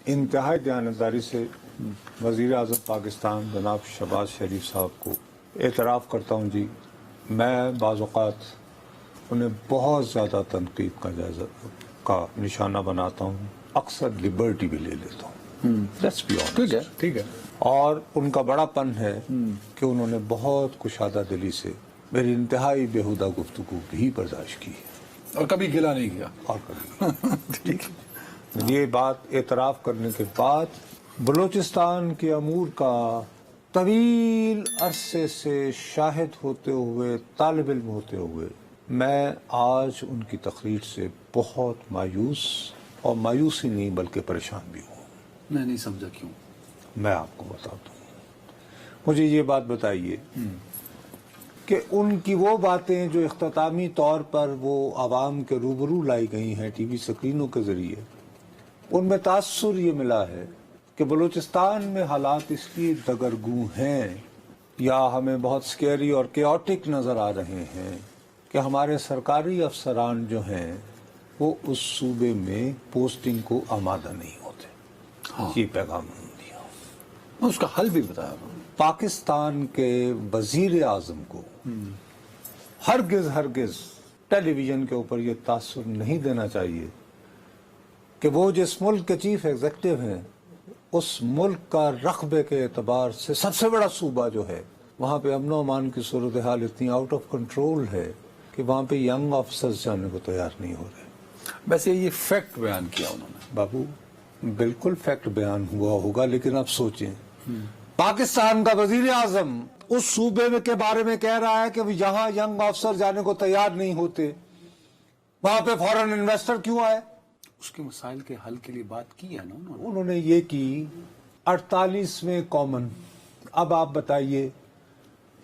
انتہائی دیانتداری سے وزیر اعظم پاکستان جناب شہباز شریف صاحب کو اعتراف کرتا ہوں جی، میں بعض اوقات انہیں بہت زیادہ تنقید کا جائزہ کا نشانہ بناتا ہوں، اکثر لبرٹی بھی لے لیتا ہوں، لیٹس بی آنیسٹ، ٹھیک ہے. اور ان کا بڑا پن ہے کہ انہوں نے بہت کشادہ دلی سے میری انتہائی بیہودہ گفتگو بھی برداشت کی اور کبھی گلا نہیں کیا. اور کبھی ٹھیک ہے. یہ بات اعتراف کرنے کے بعد بلوچستان کے امور کا طویل عرصے سے شاہد ہوتے ہوئے، طالب علم ہوتے ہوئے، میں آج ان کی تقریر سے بہت مایوس، اور مایوس ہی نہیں بلکہ پریشان بھی ہوں. میں نہیں سمجھا کیوں. میں آپ کو بتاتا ہوں. مجھے یہ بات بتائیے کہ ان کی وہ باتیں جو اختتامی طور پر وہ عوام کے روبرو لائی گئی ہیں ٹی وی سکرینوں کے ذریعے، ان میں تاثر یہ ملا ہے کہ بلوچستان میں حالات اس لیے دگرگوں ہیں یا ہمیں بہت سکیری اور کیوٹک نظر آ رہے ہیں کہ ہمارے سرکاری افسران جو ہیں وہ اس صوبے میں پوسٹنگ کو آمادہ نہیں ہوتے. یہ پیغام دیا. میں اس کا حل بھی بتایا ہوں. پاکستان کے وزیر اعظم کو ہرگز ٹیلی ویژن کے اوپر یہ تاثر نہیں دینا چاہیے کہ وہ جس ملک کے چیف ایگزیکٹو ہیں، اس ملک کا رقبے کے اعتبار سے سب سے بڑا صوبہ جو ہے، وہاں پہ امن و امان کی صورتحال اتنی آؤٹ آف کنٹرول ہے کہ وہاں پہ ینگ آفیسرز جانے کو تیار نہیں ہو رہے. ویسے یہ فیکٹ بیان کیا انہوں نے. بابو بالکل فیکٹ بیان ہوا ہوگا، لیکن اب سوچیں، پاکستان کا وزیر اعظم اس صوبے میں کے بارے میں کہہ رہا ہے کہ یہاں ینگ آفیسر جانے کو تیار نہیں ہوتے، وہاں پہ فورن انویسٹر کیوں آئے؟ اس کے مسائل کے حل کے لیے بات کی ہے نا انہوں نے یہ کی 48ویں کامن. اب آپ بتائیے،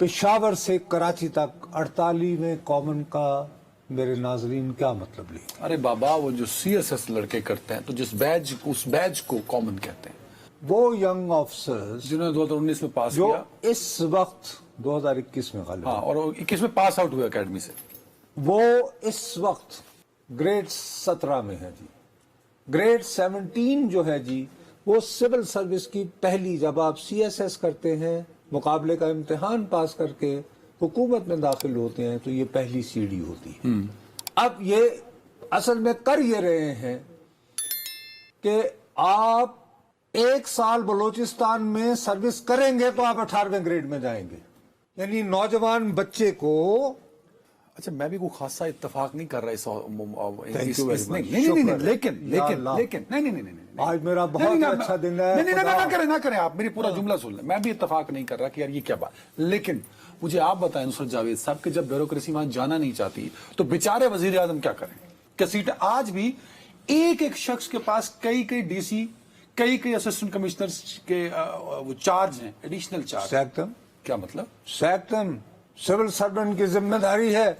پشاور سے کراچی تک 48ویں کامن کا میرے ناظرین کیا مطلب لیں؟ ارے بابا، وہ جو سی ایس ایس لڑکے کرتے ہیں تو جس بیج اس بیج کو کامن کہتے ہیں. وہ ینگ آفیسرز جنہوں نے 2019 میں پاس جو کیا، اس وقت 2021 میں غالب ہاں، اور 21 میں پاس آؤٹ ہوئے اکیڈمی سے، وہ اس وقت گریڈ 17 میں ہے جی. گریڈ 17 جو ہے جی، وہ سول سروس کی پہلی، جب آپ سی ایس ایس کرتے ہیں، مقابلے کا امتحان پاس کر کے حکومت میں داخل ہوتے ہیں، تو یہ پہلی سیڑھی ہوتی ہے. اب یہ اصل میں کر یہ رہے ہیں کہ آپ 1 سال بلوچستان میں سروس کریں گے تو آپ 18ویں گریڈ میں جائیں گے. یعنی نوجوان بچے کو، اچھا میں بھی کوئی خاصا اتفاق نہیں کر رہا آج میرا بہت اچھا دن ہے. نہ کریں آپ، میری پورا جملہ سن لیں. میں بھی اتفاق نہیں کر رہا کہ یار یہ کیا بات. لیکن مجھے آپ بتائیں نصرت جاوید صاحب کہ جب بیوروکریسی وہاں جانا نہیں چاہتی تو بیچارے وزیر اعظم کیا کریں کہ سیٹیں آج بھی ایک شخص کے پاس کئی ڈی سی، کئی اسسٹنٹ کمشنر کے وہ چارج ہیں، ایڈیشنل چارج. سیکٹم کیا مطلب؟ سیکٹم سول سرونٹ کی ذمہ داری ہے.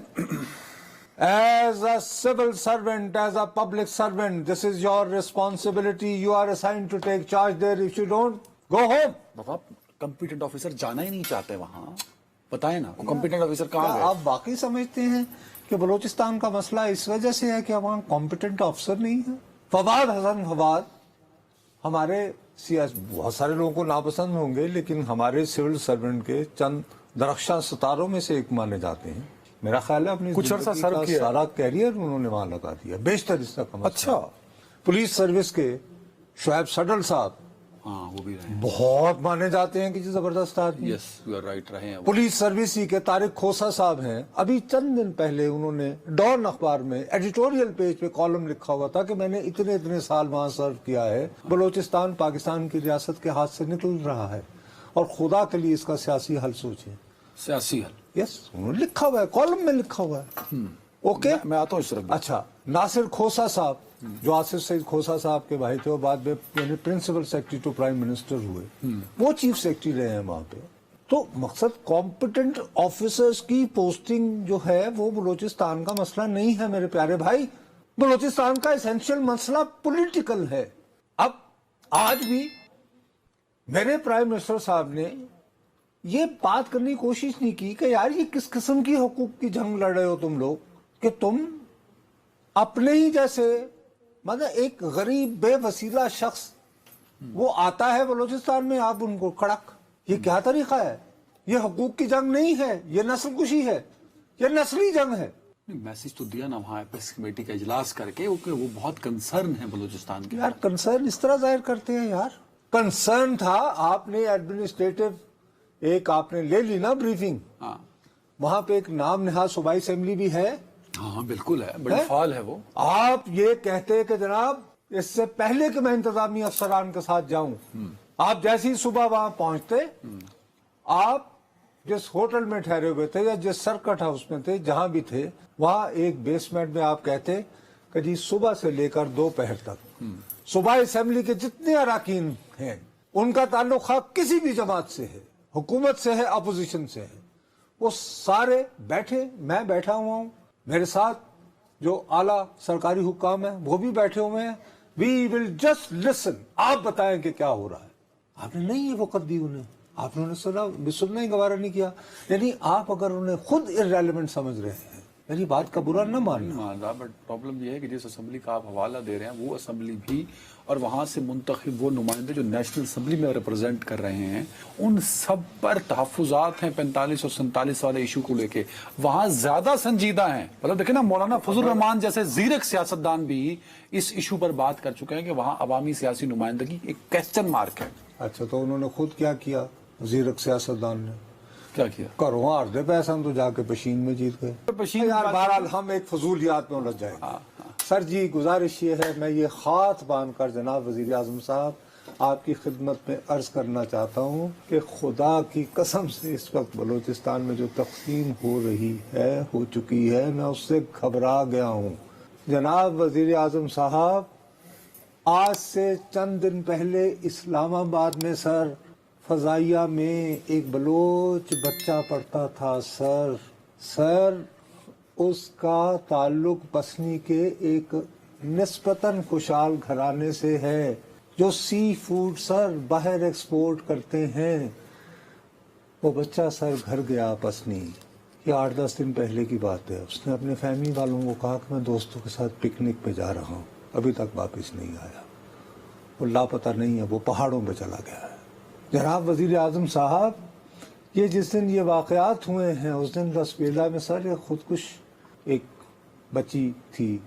As a civil servant, as a public servant, this is your responsibility. You are assigned to take charge there. If you don't go home. بابا کمپیٹنٹ آفیسر جانا ہی نہیں چاہتے وہاں. بتائیں نا وہ کمپیٹنٹ آفیسر کہاں گئے؟ آپ واقعی سمجھتے ہیں کہ بلوچستان کا مسئلہ اس وجہ سے ہے کہ وہاں کمپیٹنٹ آفیسر نہیں ہے؟ فواد حسن فواد ہمارے بہت سارے لوگوں کو ناپسند ہوں گے، لیکن ہمارے سول سرونٹ کے چند درخشاں ستاروں میں سے ایک مانے جاتے ہیں. میرا خیال ہے اپنی کچھ عرصہ سرو کیا، سارا کیریئر انہوں نے وہاں لگا دیا، بیشتر اس کا مسئلہ. اچھا. پولیس سروس کے شعیب سڈل صاحب، ہاں وہ بھی رہے، بہت مانے جاتے ہیں کہ جی زبردست آدمی. یس یو آر رائٹ، رہے ہیں. پولیس سروس ہی کے طارق کھوسا صاحب ہیں. ابھی چند دن پہلے انہوں نے ڈان اخبار میں ایڈیٹوریل پیج پہ کالم لکھا ہوا تھا کہ میں نے اتنے سال وہاں سرو کیا ہے، بلوچستان پاکستان کی ریاست کے ہاتھ سے نکل رہا ہے، اور خدا کے لیے اس کا سیاسی حل سوچیں. سیاسی حل؟ یس، انہوں نے لکھا ہوا ہے، کالم میں لکھا ہوا ہے. اوکے، میں آتا ہوں اس طرف. اچھا، ناصر کھوسا صاحب جو آصف سعید کھوسا صاحب کے بھائی تھے، وہ بعد میں یعنی principal secretary to prime minister ہوئے، وہ چیف سیکرٹری رہے ہیں وہاں پہ. تو مقصد کمپیٹنٹ آفیسرز کی پوسٹنگ جو ہے وہ بلوچستان کا مسئلہ نہیں ہے میرے پیارے بھائی. بلوچستان کا اسینشیل مسئلہ پولیٹیکل ہے. اب آج بھی میرے پرائم منسٹر صاحب نے یہ بات کرنے کی کوشش نہیں کی کہ یار یہ کس قسم کی حقوق کی جنگ لڑ رہے ہو تم لوگ کہ تم اپنے ہی جیسے، مطلب ایک غریب بے وسیلہ شخص وہ آتا ہے بلوچستان میں، آپ ان کو کڑک. یہ کیا طریقہ ہے؟ یہ حقوق کی جنگ نہیں ہے، یہ نسل کشی ہے، یہ نسلی جنگ ہے. میسج تو دیا نا وہاں اپیکس کمیٹی کا اجلاس کر کے کہ وہ بہت کنسرن ہے بلوچستان کے. یار کنسرن اس طرح ظاہر کرتے ہیں یار. کنسرن تھا، آپ نے ایڈمنسٹریٹو ایک آپ نے لے لی نا بریفنگ، ہاں وہاں پہ ایک نام نہاد صوبائی اسمبلی بھی ہے. ہاں بالکل ہے، بڑی فعال ہے وہ. آپ یہ کہتے کہ جناب اس سے پہلے کہ میں انتظامی افسران کے ساتھ جاؤں، آپ جیسی صبح وہاں پہنچتے، آپ جس ہوٹل میں ٹھہرے ہوئے تھے یا جس سرکٹ ہاؤس میں تھے، جہاں بھی تھے، وہاں ایک بیسمنٹ میں آپ کہتے کہ جی صبح سے لے کر دوپہر تک صوبائی اسمبلی کے جتنے اراکین ہیں ان کا تعلق کسی بھی جماعت سے ہے، حکومت سے ہے، اپوزیشن سے ہے، وہ سارے بیٹھے، میں بیٹھا ہوا ہوں، میرے ساتھ جو اعلیٰ سرکاری حکام ہیں وہ بھی بیٹھے ہوئے ہیں. وی ول جسٹ لسن، آپ بتائیں کہ کیا ہو رہا ہے. آپ نے نہیں یہ وقت دی انہیں، آپ نے سننا ہی گوارا نہیں کیا. یعنی آپ اگر انہیں خود irrelevant سمجھ رہے ہیں، میری بات کا برا نہ ماننا. مان رہا، بٹ پرابلم یہ ہے کہ جس اسمبلی کا آپ حوالہ دے رہے ہیں وہ اسمبلی بھی اور وہاں سے منتخب وہ نمائندے جو نیشنل اسمبلی میں ریپرزینٹ کر رہے ہیں، ان سب پر تحفظات ہیں 45 اور 47 والے ایشو کو لے کے. وہاں زیادہ سنجیدہ ہیں. مطلب دیکھیں نا، مولانا فضل الرحمان جیسے زیرک سیاستدان بھی اس ایشو پر بات کر چکے ہیں کہ وہاں عوامی سیاسی نمائندگی ایک کوسچن مارک ہے. اچھا تو انہوں نے خود کیا کیا؟ وزیر سیاستدان نے کیا کیا؟ کرو ہار دے پیسہ، ہم تو جا کے پشین میں جیت گئے. پشین یار بہرحال ہم ایک فضولیات میں الجھ جائیں گے. سر جی گزارش یہ ہے، میں یہ ہاتھ باندھ کر جناب وزیر اعظم صاحب آپ کی خدمت میں عرض کرنا چاہتا ہوں کہ خدا کی قسم سے اس وقت بلوچستان میں جو تقسیم ہو رہی ہے، ہو چکی ہے، میں اس سے گھبرا گیا ہوں. جناب وزیر اعظم صاحب، آج سے چند دن پہلے اسلام آباد میں سر فضائیہ میں ایک بلوچ بچہ پڑھتا تھا سر اس کا تعلق بسنی کے ایک نسبتاً خوشحال گھرانے سے ہے جو سی فوڈ سر باہر ایکسپورٹ کرتے ہیں. وہ بچہ سر گھر گیا بسنی، یہ 8-10 دن پہلے کی بات ہے. اس نے اپنے فیملی والوں کو کہا کہ میں دوستوں کے ساتھ پکنک پہ جا رہا ہوں، ابھی تک واپس نہیں آیا. وہ لاپتہ نہیں ہے، وہ پہاڑوں پہ چلا گیا ہے. جناب وزیر اعظم صاحب، یہ جس دن یہ واقعات ہوئے ہیں اس دن رسپیلا میں سر یہ خودکش ایک بچی تھی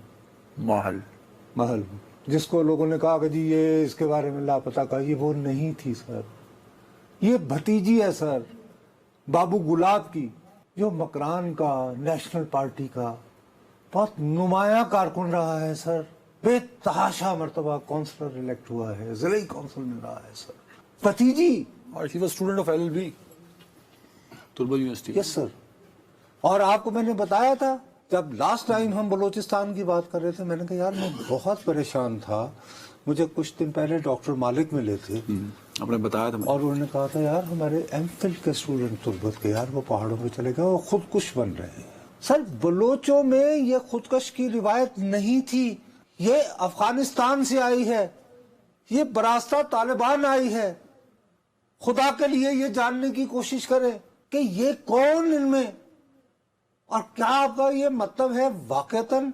محل، جس کو لوگوں نے کہا کہ جی یہ اس کے بارے میں لاپتہ کا، یہ وہ نہیں تھی سر، یہ بھتیجی ہے سر بابو گلاب کی، جو مکران کا نیشنل پارٹی کا بہت نمایاں کارکن رہا ہے سر، بے تحاشا مرتبہ کونسلر الیکٹ ہوا ہے، ضلعی کونسل میں رہا ہے سر. بھتیجی، اور she was student of LLB طلبہ یونیورسٹی. یس سر. اور آپ کو میں نے بتایا تھا جب لاسٹ ٹائم ہم بلوچستان کی بات کر رہے تھے، میں نے کہا یار میں بہت پریشان تھا. مجھے کچھ دن پہلے ڈاکٹر مالک ملے تھے، آپ نے بتایا تھا، اور انہوں نے کہا تھا یار ہمارے MPhil کے اسٹوڈنٹ تربت کے یار وہ پہاڑوں پہ چلے گئے، وہ خودکش بن رہے ہیں. سر بلوچوں میں یہ خودکش کی روایت نہیں تھی، یہ افغانستان سے آئی ہے، یہ براستہ طالبان آئی ہے. خدا کے لیے یہ جاننے کی کوشش کریں کہ یہ کون ان میں، اور کیا آپ کا یہ مطلب ہے واقعتاً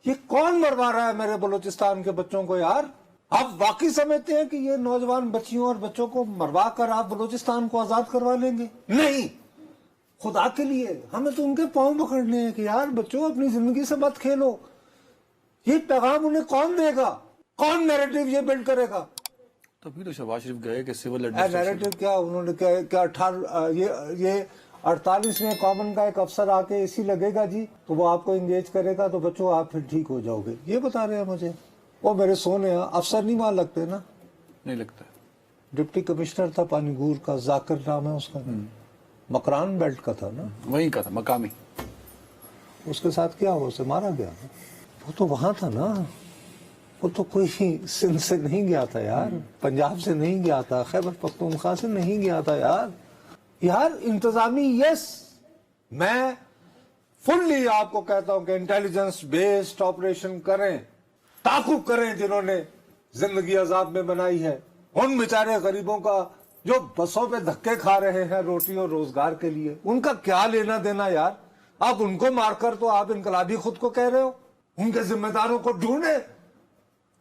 یہ کون مروا رہا ہے میرے بلوچستان کے بچوں کو. یار آپ واقعی سمجھتے ہیں کہ یہ نوجوان بچیوں اور بچوں کو مروا کر آپ بلوچستان کو آزاد کروا لیں گے؟ نہیں، خدا کے لیے ہمیں تو ان کے پاؤں پکڑنے ہیں کہ یار بچوں اپنی زندگی سے مت کھیلو. یہ پیغام انہیں کون دے گا؟ کون نیریٹو یہ بلڈ کرے گا؟ تبھی تو شہباز شریف گئے کہ سول نیریٹو کیا انہوں نے کیا 48 میں کامن کا ایک افسر آ کے اسی لگے گا جی تو وہ آپ کو انگیج کرے گا تو بچوں آپ پھر ٹھیک ہو جاؤ گے، یہ بتا رہے ہیں مجھے. وہ میرے سونے افسر نہیں وہاں لگتے نا. نہیں لگتا. ڈپٹی کمشنر تھا پانی گور کا، ذاکر نام ہے اس کا، مکران بیلٹ کا تھا نا، وہیں کا تھا، مقامی. اس کے ساتھ کیا ہوا؟ اسے مارا گیا. وہ تو وہاں تھا نا، وہ تو کوئی سندھ سے نہیں گیا تھا یار، پنجاب سے نہیں گیا تھا، خیبر پختونخوا سے نہیں گیا تھا یار انتظامی. یس، میں فلی آپ کو کہتا ہوں کہ انٹیلیجنس بیسڈ آپریشن کریں، تعاقب کریں جنہوں نے زندگی عذاب میں بنائی ہے، ان بیچارے غریبوں کا جو بسوں پہ دھکے کھا رہے ہیں روٹی اور روزگار کے لیے، ان کا کیا لینا دینا یار؟ آپ ان کو مار کر تو آپ انقلابی خود کو کہہ رہے ہو. ان کے ذمہ داروں کو ڈھونڈیں،